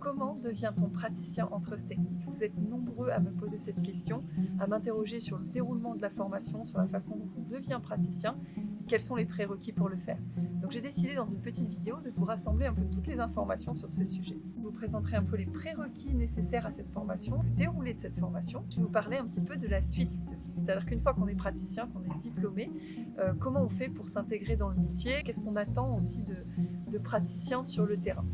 Comment devient-on praticien en trust technique? Vous êtes nombreux à me poser cette question, à m'interroger sur le déroulement de la formation, sur la façon dont on devient praticien, quels sont les prérequis pour le faire. Donc j'ai décidé dans une petite vidéo de vous rassembler un peu toutes les informations sur ce sujet. Je vous présenterai un peu les prérequis nécessaires à cette formation, le déroulé de cette formation. Je vais vous parler un petit peu de la suite, c'est-à-dire qu'une fois qu'on est praticien, qu'on est diplômé, comment on fait pour s'intégrer dans le métier, qu'est-ce qu'on attend aussi de praticiens sur le terrain.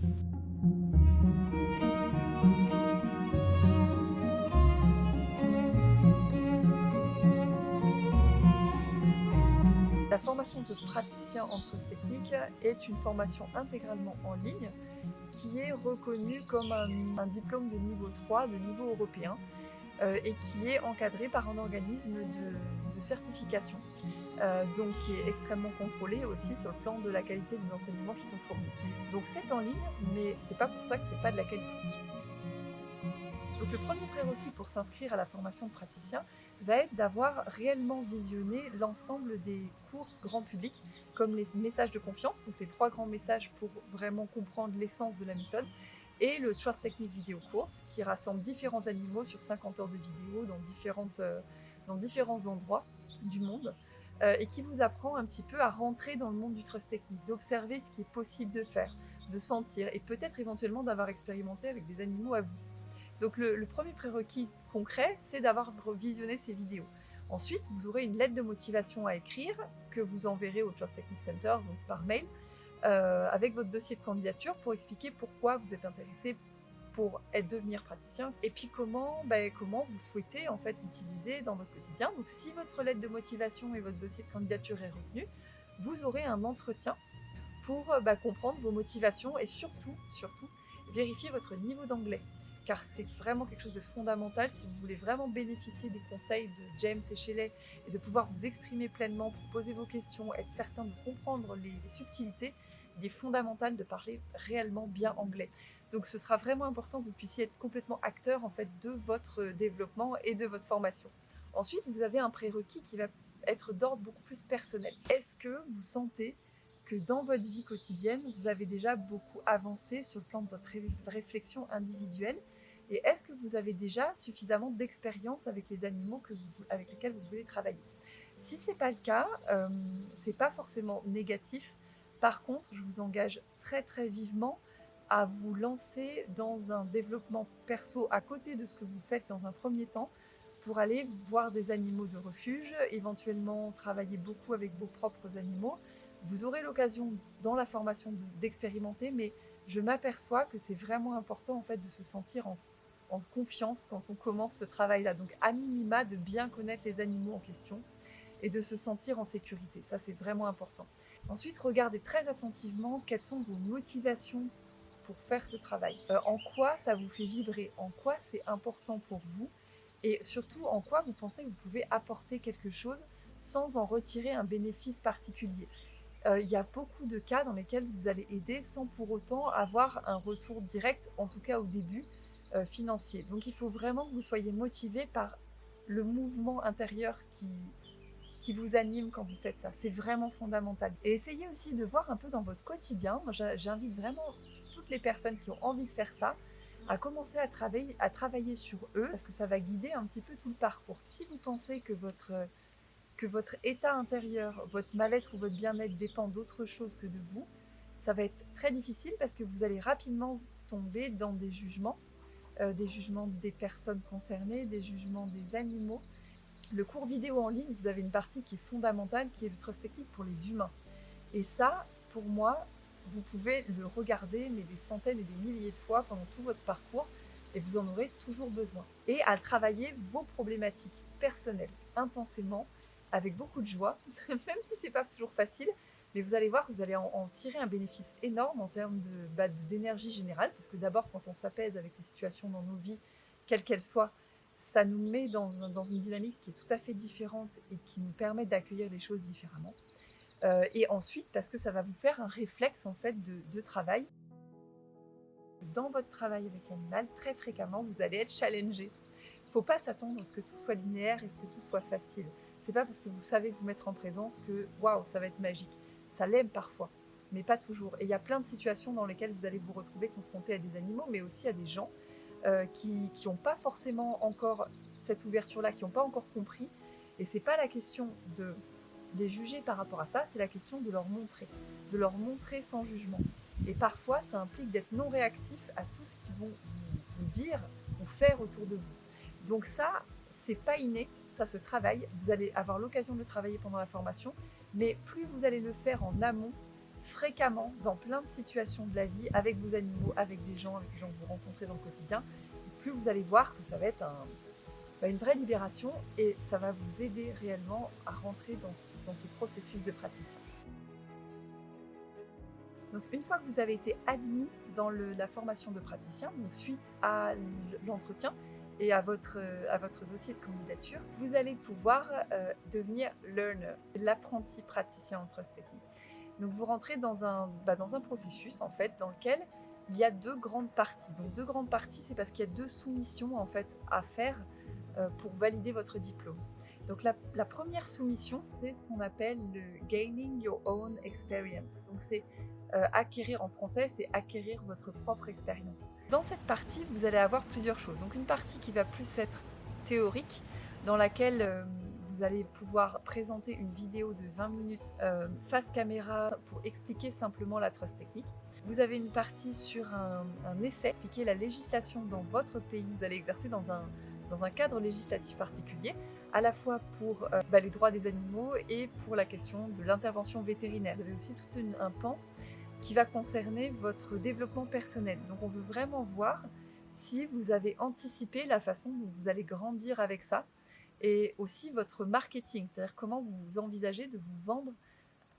La formation de praticien en trust technique est une formation intégralement en ligne qui est reconnue comme un diplôme de niveau 3, de niveau européen, et qui est encadré par un organisme de certification, donc qui est extrêmement contrôlé aussi sur le plan de la qualité des enseignements qui sont fournis. Donc c'est en ligne, mais c'est pas pour ça que c'est pas de la qualité. Donc le premier prérequis pour s'inscrire à la formation de praticien va être d'avoir réellement visionné l'ensemble des cours grand public, comme les messages de confiance, donc les 3 grands messages pour vraiment comprendre l'essence de la méthode, et le Trust Technique Video Course, qui rassemble différents animaux sur 50 heures de vidéo dans différents endroits du monde, et qui vous apprend un petit peu à rentrer dans le monde du trust technique, d'observer ce qui est possible de faire, de sentir, et peut-être éventuellement d'avoir expérimenté avec des animaux à vous. Donc le premier prérequis concret, c'est d'avoir visionné ces vidéos. Ensuite, vous aurez une lettre de motivation à écrire que vous enverrez au Trust Technique Center, donc par mail, avec votre dossier de candidature pour expliquer pourquoi vous êtes intéressé pour devenir praticien et puis comment vous souhaitez en fait l'utiliser dans votre quotidien. Donc si votre lettre de motivation et votre dossier de candidature est retenu, vous aurez un entretien pour comprendre vos motivations et surtout vérifier votre niveau d'anglais, car c'est vraiment quelque chose de fondamental si vous voulez vraiment bénéficier des conseils de James et Shelley et de pouvoir vous exprimer pleinement, pour poser vos questions, être certain de comprendre les subtilités. Il est fondamental de parler réellement bien anglais. Donc ce sera vraiment important que vous puissiez être complètement acteur en fait de votre développement et de votre formation. Ensuite, vous avez un prérequis qui va être d'ordre beaucoup plus personnel. Est-ce que vous sentez que dans votre vie quotidienne, vous avez déjà beaucoup avancé sur le plan de votre réflexion individuelle? Et est-ce que vous avez déjà suffisamment d'expérience avec les animaux avec lesquels vous voulez travailler? Si ce n'est pas le cas, ce n'est pas forcément négatif. Par contre, je vous engage très très vivement à vous lancer dans un développement perso à côté de ce que vous faites dans un premier temps, pour aller voir des animaux de refuge, éventuellement travailler beaucoup avec vos propres animaux. Vous aurez l'occasion dans la formation d'expérimenter, mais je m'aperçois que c'est vraiment important en fait de se sentir en confiance quand on commence ce travail-là. Donc à minima, de bien connaître les animaux en question et de se sentir en sécurité. Ça, c'est vraiment important. Ensuite, regardez très attentivement quelles sont vos motivations pour faire ce travail. En quoi ça vous fait vibrer, en quoi c'est important pour vous, et surtout en quoi vous pensez que vous pouvez apporter quelque chose sans en retirer un bénéfice particulier. Il y a beaucoup de cas dans lesquels vous allez aider sans pour autant avoir un retour direct, en tout cas au début, financier. Donc il faut vraiment que vous soyez motivé par le mouvement intérieur qui vous anime quand vous faites ça. C'est vraiment fondamental. Et essayez aussi de voir un peu dans votre quotidien. Moi, j'invite vraiment toutes les personnes qui ont envie de faire ça à commencer à travailler sur eux, parce que ça va guider un petit peu tout le parcours. Si vous pensez que votre état intérieur, votre mal-être ou votre bien-être dépend d'autre chose que de vous, ça va être très difficile parce que vous allez rapidement tomber dans des jugements des personnes concernées, des jugements des animaux. Le cours vidéo en ligne, vous avez une partie qui est fondamentale, qui est le trust technique pour les humains. Et ça, pour moi, vous pouvez le regarder mais des centaines et des milliers de fois pendant tout votre parcours, et vous en aurez toujours besoin. Et à travailler vos problématiques personnelles intensément, avec beaucoup de joie, même si c'est pas toujours facile, mais vous allez voir que vous allez en tirer un bénéfice énorme en termes d'énergie générale, parce que d'abord, quand on s'apaise avec les situations dans nos vies, quelles qu'elles soient, ça nous met dans une dynamique qui est tout à fait différente et qui nous permet d'accueillir les choses différemment. Et ensuite, parce que ça va vous faire un réflexe en fait de travail. Dans votre travail avec l'animal, très fréquemment, vous allez être challengé. Il ne faut pas s'attendre à ce que tout soit linéaire et ce que tout soit facile. C'est pas parce que vous savez vous mettre en présence que waouh, ça va être magique. Ça l'aime parfois, mais pas toujours. Et il y a plein de situations dans lesquelles vous allez vous retrouver confronté à des animaux, mais aussi à des gens qui n'ont pas forcément encore cette ouverture-là, qui n'ont pas encore compris. Et c'est pas la question de les juger par rapport à ça, c'est la question de leur montrer sans jugement. Et parfois, ça implique d'être non réactif à tout ce qu'ils vont vous dire ou faire autour de vous. Donc ça, c'est pas inné, ça se travaille. Vous allez avoir l'occasion de le travailler pendant la formation, mais plus vous allez le faire en amont, fréquemment, dans plein de situations de la vie, avec vos animaux, avec les gens que vous rencontrez dans le quotidien, plus vous allez voir que ça va être une vraie libération et ça va vous aider réellement à rentrer dans ce processus de praticien. Donc une fois que vous avez été admis dans la formation de praticien, donc suite à l'entretien et à votre dossier de candidature, vous allez pouvoir devenir learner, l'apprenti praticien en trust technique. Donc vous rentrez dans un processus en fait dans lequel il y a deux grandes parties. Donc deux grandes parties, c'est parce qu'il y a deux soumissions en fait à faire pour valider votre diplôme. Donc la première soumission, c'est ce qu'on appelle le Gaining Your Own Experience. Donc c'est acquérir, en français, c'est acquérir votre propre expérience. Dans cette partie, vous allez avoir plusieurs choses. Donc une partie qui va plus être théorique, dans laquelle vous allez pouvoir présenter une vidéo de 20 minutes face caméra pour expliquer simplement la trust technique. Vous avez une partie sur un essai, expliquer la législation dans votre pays. Vous allez exercer dans un cadre législatif particulier, à la fois pour les droits des animaux et pour la question de l'intervention vétérinaire. Vous avez aussi tout un pan qui va concerner votre développement personnel. Donc on veut vraiment voir si vous avez anticipé la façon dont vous allez grandir avec ça et aussi votre marketing, c'est-à-dire comment vous envisagez de vous vendre,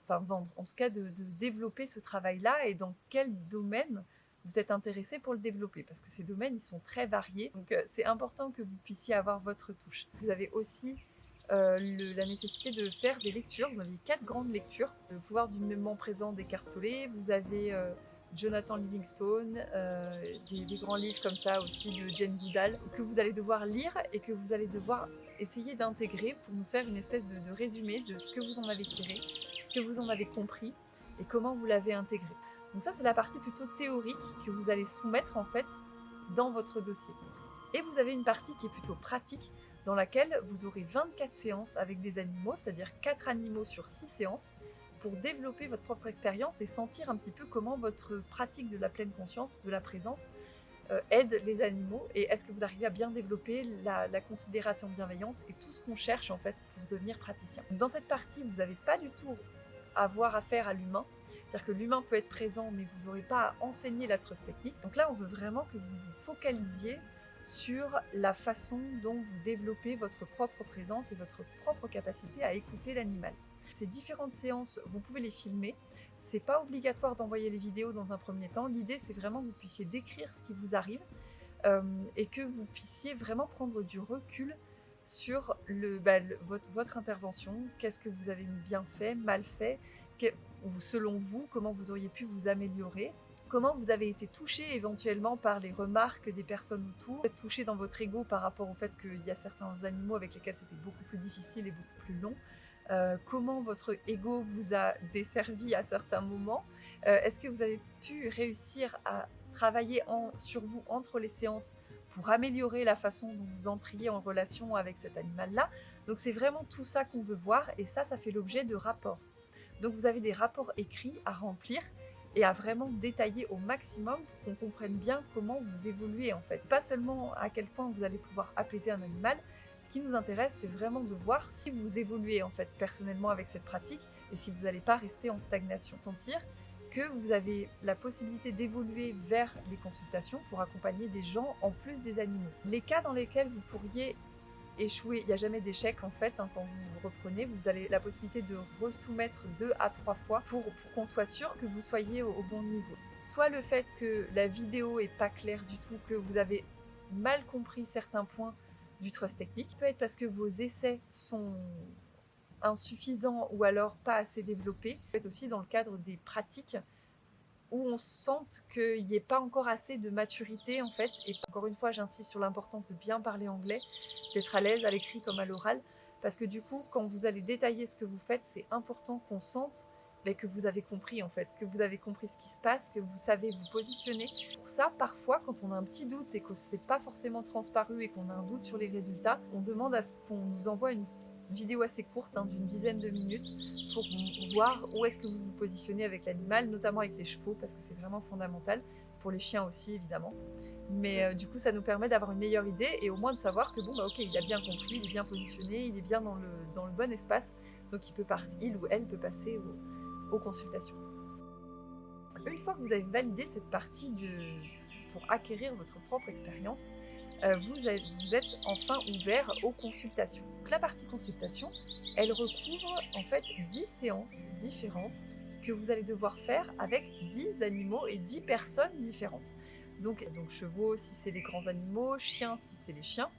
en tout cas de développer ce travail-là et dans quel domaine vous êtes intéressé pour le développer, parce que ces domaines, ils sont très variés, donc c'est important que vous puissiez avoir votre touche. Vous avez aussi la nécessité de faire des lectures. Vous avez 4 grandes lectures. Le pouvoir du moment présent d'Eckhart Tolle, vous avez Jonathan Livingstone, des grands livres comme ça aussi de Jane Goodall, que vous allez devoir lire et que vous allez devoir essayer d'intégrer pour nous faire une espèce de résumé de ce que vous en avez tiré, ce que vous en avez compris et comment vous l'avez intégré. Donc ça, c'est la partie plutôt théorique que vous allez soumettre en fait dans votre dossier. Et vous avez une partie qui est plutôt pratique, dans laquelle vous aurez 24 séances avec des animaux, c'est-à-dire 4 animaux sur 6 séances, pour développer votre propre expérience et sentir un petit peu comment votre pratique de la pleine conscience, de la présence, aide les animaux, et est-ce que vous arrivez à bien développer la considération bienveillante et tout ce qu'on cherche en fait pour devenir praticien. Dans cette partie, vous n'avez pas du tout à avoir affaire à l'humain, c'est-à-dire que l'humain peut être présent, mais vous n'aurez pas à enseigner la trust technique. Donc là, on veut vraiment que vous vous focalisiez sur la façon dont vous développez votre propre présence et votre propre capacité à écouter l'animal. Ces différentes séances, vous pouvez les filmer. C'est pas obligatoire d'envoyer les vidéos dans un premier temps. L'idée, c'est vraiment que vous puissiez décrire ce qui vous arrive et que vous puissiez vraiment prendre du recul sur votre intervention. Qu'est-ce que vous avez bien fait, mal fait, ou selon vous, comment vous auriez pu vous améliorer. Comment vous avez été touché éventuellement par les remarques des personnes autour, vous êtes touché dans votre ego par rapport au fait qu'il y a certains animaux avec lesquels c'était beaucoup plus difficile et beaucoup plus long. Comment votre ego vous a desservi à certains moments. Est-ce que vous avez pu réussir à travailler sur vous entre les séances pour améliorer la façon dont vous entriez en relation avec cet animal-là. Donc c'est vraiment tout ça qu'on veut voir et ça fait l'objet de rapports. Donc vous avez des rapports écrits à remplir et à vraiment détailler au maximum pour qu'on comprenne bien comment vous évoluez en fait. Pas seulement à quel point vous allez pouvoir apaiser un animal, ce qui nous intéresse c'est vraiment de voir si vous évoluez en fait personnellement avec cette pratique et si vous n'allez pas rester en stagnation. Sentir que vous avez la possibilité d'évoluer vers les consultations pour accompagner des gens en plus des animaux. Les cas dans lesquels vous pourriez échouer, il n'y a jamais d'échec en fait, quand vous reprenez, vous avez la possibilité de resoumettre 2 à 3 fois pour qu'on soit sûr que vous soyez au bon niveau. Soit le fait que la vidéo est pas claire du tout, que vous avez mal compris certains points du trust technique, peut être parce que vos essais sont insuffisants ou alors pas assez développés, peut être aussi dans le cadre des pratiques où on sente qu'il n'y ait pas encore assez de maturité en fait, et encore une fois j'insiste sur l'importance de bien parler anglais, d'être à l'aise à l'écrit comme à l'oral, parce que du coup quand vous allez détailler ce que vous faites, c'est important qu'on sente mais que vous avez compris en fait, que vous avez compris ce qui se passe, que vous savez vous positionner. Pour ça, parfois, quand on a un petit doute et que c'est pas forcément transparu et qu'on a un doute sur les résultats, on demande à ce qu'on nous envoie une vidéo assez courte, d'une dizaine de minutes, pour voir où est-ce que vous vous positionnez avec l'animal, notamment avec les chevaux, parce que c'est vraiment fondamental, pour les chiens aussi évidemment. Mais du coup, ça nous permet d'avoir une meilleure idée et au moins de savoir que bon, bah ok, il a bien compris, il est bien positionné, il est bien dans le bon espace, donc il ou elle peut passer aux consultations. Une fois que vous avez validé cette partie pour acquérir votre propre expérience, vous êtes enfin ouvert aux consultations. Donc la partie consultation, elle recouvre en fait 10 séances différentes que vous allez devoir faire avec 10 animaux et 10 personnes différentes. Donc chevaux si c'est les grands animaux, chiens si c'est les chiens.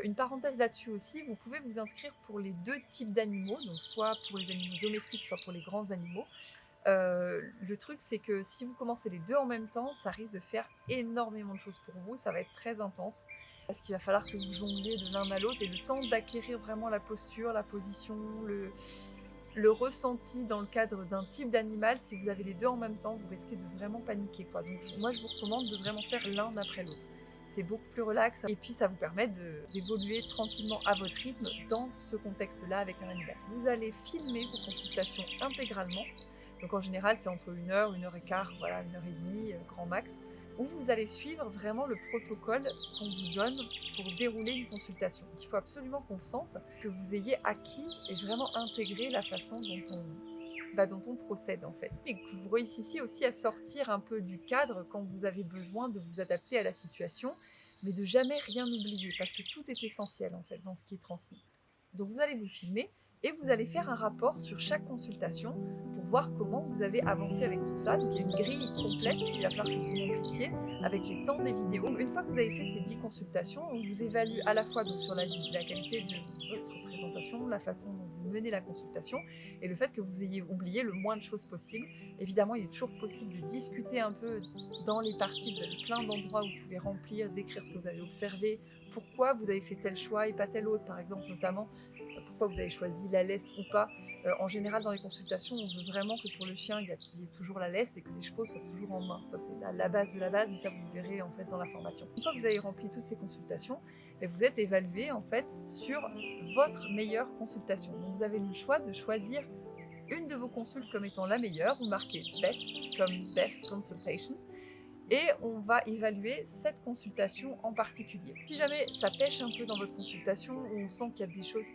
Une parenthèse là-dessus aussi, vous pouvez vous inscrire pour les deux types d'animaux, donc soit pour les animaux domestiques, soit pour les grands animaux. Le truc, c'est que si vous commencez les deux en même temps, ça risque de faire énormément de choses pour vous, ça va être très intense, parce qu'il va falloir que vous jongliez de l'un à l'autre, et le temps d'acquérir vraiment la posture, la position, le ressenti dans le cadre d'un type d'animal, si vous avez les deux en même temps, vous risquez de vraiment paniquer, quoi. Donc moi, je vous recommande de vraiment faire l'un après l'autre. C'est beaucoup plus relax, et puis ça vous permet d'évoluer tranquillement à votre rythme dans ce contexte-là avec un animal. Vous allez filmer vos consultations intégralement. Donc en général, c'est entre 1 heure et quart, voilà, 1 heure et demie, grand max, où vous allez suivre vraiment le protocole qu'on vous donne pour dérouler une consultation. Il faut absolument qu'on sente que vous ayez acquis et vraiment intégré la façon dont on procède en fait. Et que vous réussissiez aussi à sortir un peu du cadre quand vous avez besoin de vous adapter à la situation, mais de jamais rien oublier, parce que tout est essentiel en fait dans ce qui est transmis. Donc vous allez vous filmer et vous allez faire un rapport sur chaque consultation pour voir comment vous avez avancé avec tout ça. Donc il y a une grille complète qu'il va falloir que vous remplissiez avec les temps des vidéos. Une fois que vous avez fait ces 10 consultations, on vous évalue à la fois donc sur la qualité de votre présentation, la façon dont vous menez la consultation et le fait que vous ayez oublié le moins de choses possible. Évidemment, il est toujours possible de discuter un peu dans les parties. Vous avez plein d'endroits où vous pouvez remplir, décrire ce que vous avez observé, pourquoi vous avez fait tel choix et pas tel autre, par exemple, notamment pourquoi vous avez choisi la laisse ou pas. En général, dans les consultations, on veut vraiment que pour le chien, il y ait toujours la laisse et que les chevaux soient toujours en main. Ça, c'est la base de la base, mais ça, vous le verrez en fait dans la formation. Une fois que vous avez rempli toutes ces consultations, vous êtes évalué en fait sur votre meilleure consultation. Donc, vous avez le choix de choisir une de vos consultes comme étant la meilleure. Vous marquez BEST comme Best Consultation. Et on va évaluer cette consultation en particulier. Si jamais ça pêche un peu dans votre consultation, ou on sent qu'il y a des choses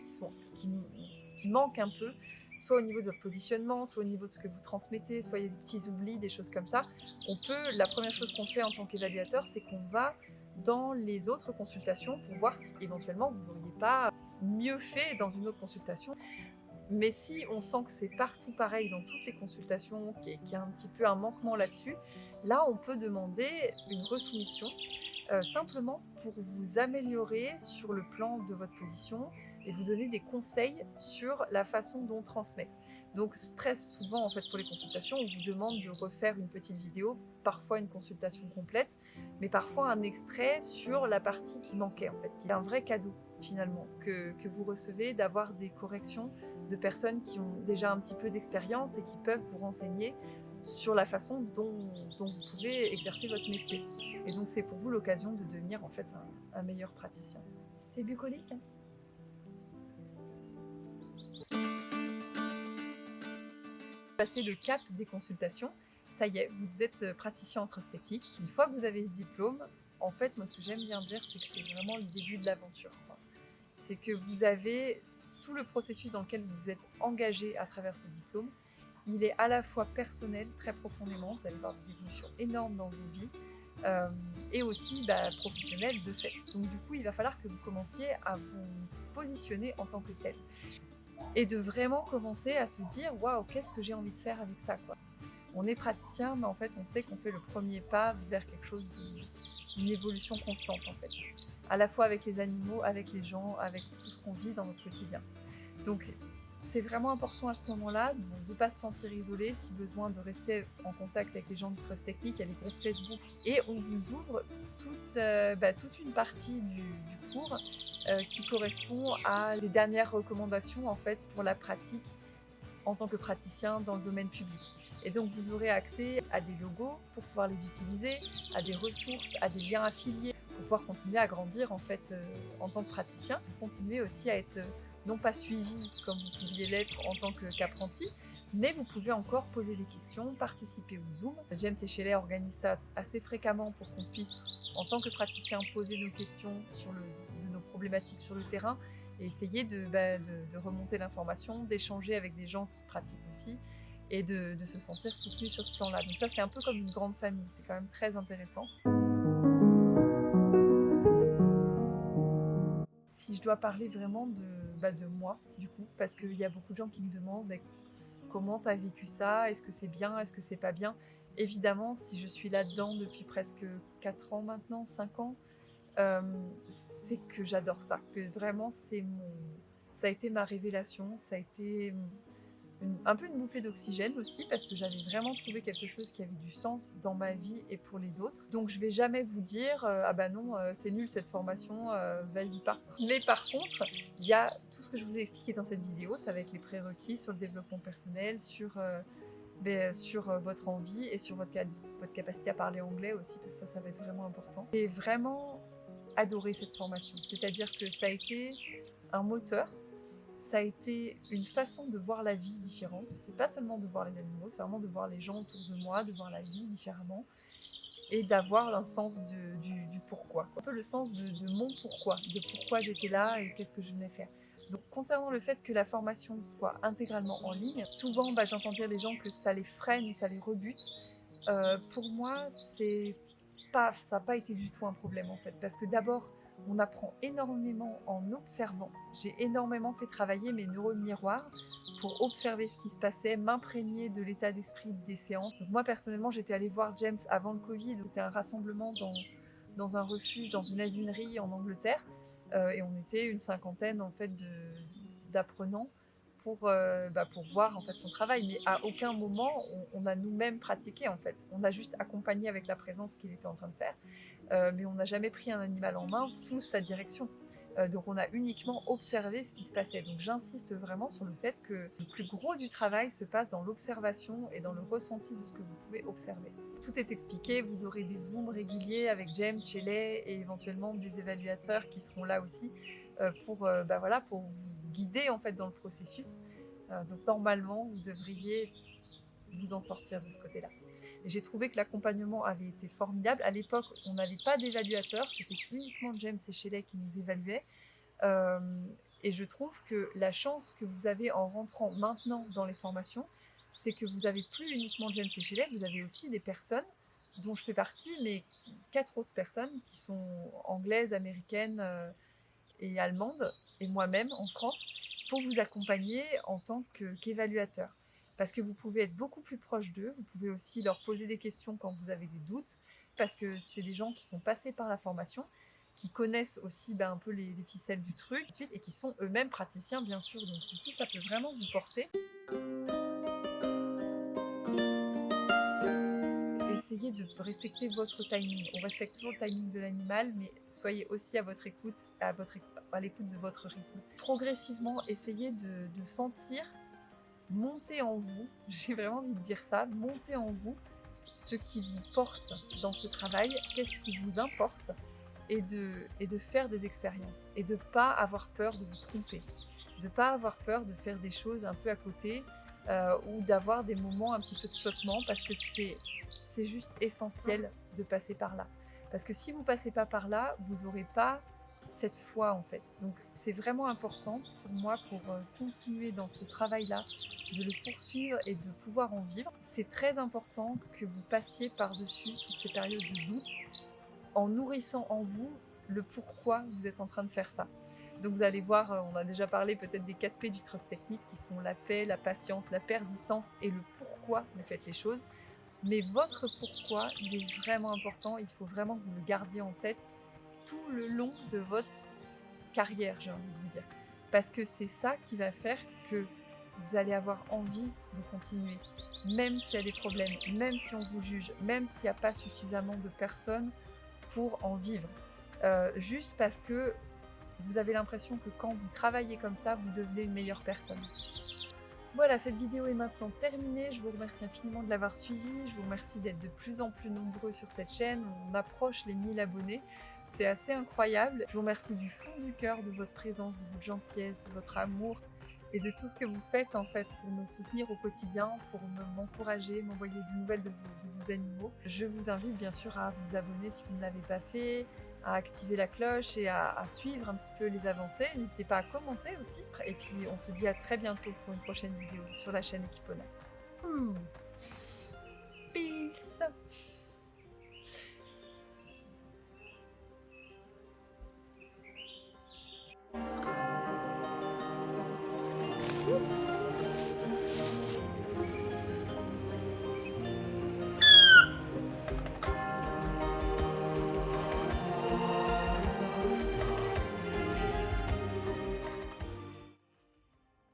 qui manquent un peu, soit au niveau de votre positionnement, soit au niveau de ce que vous transmettez, soit il y a des petits oublis, des choses comme ça, la première chose qu'on fait en tant qu'évaluateur, c'est qu'on va dans les autres consultations pour voir si éventuellement vous n'auriez pas mieux fait dans une autre consultation. Mais si on sent que c'est partout pareil dans toutes les consultations, qu'il y a un petit peu un manquement là-dessus, là on peut demander une resoumission simplement pour vous améliorer sur le plan de votre position et vous donner des conseils sur la façon dont on transmet. Donc très souvent en fait pour les consultations, on vous demande de refaire une petite vidéo, parfois une consultation complète, mais parfois un extrait sur la partie qui manquait en fait, qui est un vrai cadeau finalement que vous recevez, d'avoir des corrections de personnes qui ont déjà un petit peu d'expérience et qui peuvent vous renseigner sur la façon dont vous pouvez exercer votre métier. Et donc c'est pour vous l'occasion de devenir en fait un meilleur praticien. C'est bucolique, hein? Passer le cap des consultations, ça y est, vous êtes praticien en trust technique. Une fois que vous avez ce diplôme, en fait, moi ce que j'aime bien dire, c'est que c'est vraiment le début de l'aventure. C'est que vous avez tout le processus dans lequel vous vous êtes engagé à travers ce diplôme. Il est à la fois personnel, très profondément, vous allez voir des évolutions énormes dans vos vies, et aussi professionnel de fait. Donc du coup, il va falloir que vous commenciez à vous positionner en tant que tel. Et de vraiment commencer à se dire « Waouh, qu'est-ce que j'ai envie de faire avec ça ?» On est praticien, mais en fait, on sait qu'on fait le premier pas vers quelque chose d'une évolution constante en fait. À la fois avec les animaux, avec les gens, avec tout ce qu'on vit dans notre quotidien. Donc c'est vraiment important à ce moment-là de ne pas se sentir isolé, si besoin de rester en contact avec les gens du trust technique, il y a les groupes Facebook, et on vous ouvre toute une partie du cours qui correspond à les dernières recommandations en fait pour la pratique en tant que praticien dans le domaine public. Et donc vous aurez accès à des logos pour pouvoir les utiliser, à des ressources, à des liens affiliés pour pouvoir continuer à grandir en fait en tant que praticien, continuer aussi à être non pas suivi comme vous pouviez l'être en tant qu'apprenti, mais vous pouvez encore poser des questions, participer au Zoom. James et Shelley organisent ça assez fréquemment pour qu'on puisse, en tant que praticien, poser nos questions de nos problématiques sur le terrain et essayer de remonter l'information, d'échanger avec des gens qui pratiquent aussi et de se sentir soutenu sur ce plan-là. Donc ça, c'est un peu comme une grande famille, c'est quand même très intéressant. Si je dois parler vraiment de moi, du coup, parce qu'il y a beaucoup de gens qui me demandent comment tu as vécu ça, est-ce que c'est bien, est-ce que c'est pas bien. Évidemment, si je suis là-dedans depuis presque 4 ans maintenant, 5 ans, c'est que j'adore ça, que vraiment ça a été ma révélation, ça a été un peu une bouffée d'oxygène aussi, parce que j'avais vraiment trouvé quelque chose qui avait du sens dans ma vie et pour les autres. Donc je vais jamais vous dire ah bah non, c'est nul cette formation, vas-y pas. Mais par contre, il y a tout ce que je vous ai expliqué dans cette vidéo, ça va être les prérequis sur le développement personnel, sur votre envie et sur votre capacité à parler anglais aussi, parce que ça va être vraiment important. J'ai vraiment adoré cette formation, c'est-à-dire que ça a été un moteur. Ça a été une façon de voir la vie différente. C'est pas seulement de voir les animaux, c'est vraiment de voir les gens autour de moi, de voir la vie différemment et d'avoir un sens du pourquoi. Un peu le sens de mon pourquoi, de pourquoi j'étais là et qu'est-ce que je venais faire. Donc concernant le fait que la formation soit intégralement en ligne, souvent j'entends dire des gens que ça les freine ou ça les rebute. Pour moi, ça n'a pas été du tout un problème en fait, parce que d'abord, on apprend énormément en observant. J'ai énormément fait travailler mes neurones miroirs pour observer ce qui se passait, m'imprégner de l'état d'esprit des séances. Donc moi personnellement, j'étais allée voir James avant le Covid, c'était un rassemblement dans un refuge, dans une asinerie en Angleterre, et on était une cinquantaine en fait d'apprenants pour voir en fait son travail, mais à aucun moment on a nous-mêmes pratiqué en fait. On a juste accompagné avec la présence qu'il était en train de faire, mais on n'a jamais pris un animal en main sous sa direction. Donc on a uniquement observé ce qui se passait. Donc j'insiste vraiment sur le fait que le plus gros du travail se passe dans l'observation et dans le ressenti de ce que vous pouvez observer. Tout est expliqué, vous aurez des zooms réguliers avec James, Shelley et éventuellement des évaluateurs qui seront là aussi pour vous guider en fait dans le processus. Donc normalement, vous devriez vous en sortir de ce côté-là. Et j'ai trouvé que l'accompagnement avait été formidable. À l'époque, on n'avait pas d'évaluateur, c'était uniquement James et Shelley qui nous évaluaient. Et je trouve que la chance que vous avez en rentrant maintenant dans les formations, c'est que vous n'avez plus uniquement James et Shelley, vous avez aussi des personnes dont je fais partie, mais 4 autres personnes qui sont anglaises, américaines et allemandes, et moi-même en France, pour vous accompagner en tant qu'évaluateur. Parce que vous pouvez être beaucoup plus proche d'eux, vous pouvez aussi leur poser des questions quand vous avez des doutes, parce que c'est des gens qui sont passés par la formation, qui connaissent aussi un peu les ficelles du truc, et qui sont eux-mêmes praticiens, bien sûr. Donc du coup, ça peut vraiment vous porter. Essayez de respecter votre timing. On respecte toujours le timing de l'animal, mais soyez aussi à votre écoute, à l'écoute de votre rythme. Progressivement, essayez de sentir monter en vous, j'ai vraiment envie de dire ça, monter en vous ce qui vous porte dans ce travail, qu'est-ce qui vous importe, et de faire des expériences, et de ne pas avoir peur de vous tromper, de ne pas avoir peur de faire des choses un peu à côté, ou d'avoir des moments un petit peu de flottement, parce que c'est juste essentiel de passer par là. Parce que si vous ne passez pas par là, vous n'aurez pas cette foi en fait. Donc c'est vraiment important pour moi, pour continuer dans ce travail-là, de le poursuivre et de pouvoir en vivre. C'est très important que vous passiez par-dessus toutes ces périodes de doute en nourrissant en vous le pourquoi vous êtes en train de faire ça. Donc vous allez voir, on a déjà parlé peut-être des 4 P du Trust Technique qui sont la paix, la patience, la persistance et le pourquoi vous faites les choses. Mais votre pourquoi, il est vraiment important, il faut vraiment que vous le gardiez en tête tout le long de votre carrière, j'ai envie de vous dire. Parce que c'est ça qui va faire que vous allez avoir envie de continuer. Même s'il y a des problèmes, même si on vous juge, même s'il n'y a pas suffisamment de personnes pour en vivre. Juste parce que vous avez l'impression que quand vous travaillez comme ça, vous devenez une meilleure personne. Voilà, cette vidéo est maintenant terminée. Je vous remercie infiniment de l'avoir suivie. Je vous remercie d'être de plus en plus nombreux sur cette chaîne. On approche les 1000 abonnés. C'est assez incroyable. Je vous remercie du fond du cœur de votre présence, de votre gentillesse, de votre amour et de tout ce que vous faites en fait pour me soutenir au quotidien, pour m'encourager, m'envoyer des nouvelles de vos animaux. Je vous invite bien sûr à vous abonner si vous ne l'avez pas fait, à activer la cloche et à suivre un petit peu les avancées. N'hésitez pas à commenter aussi. Et puis on se dit à très bientôt pour une prochaine vidéo sur la chaîne Equipona. Peace!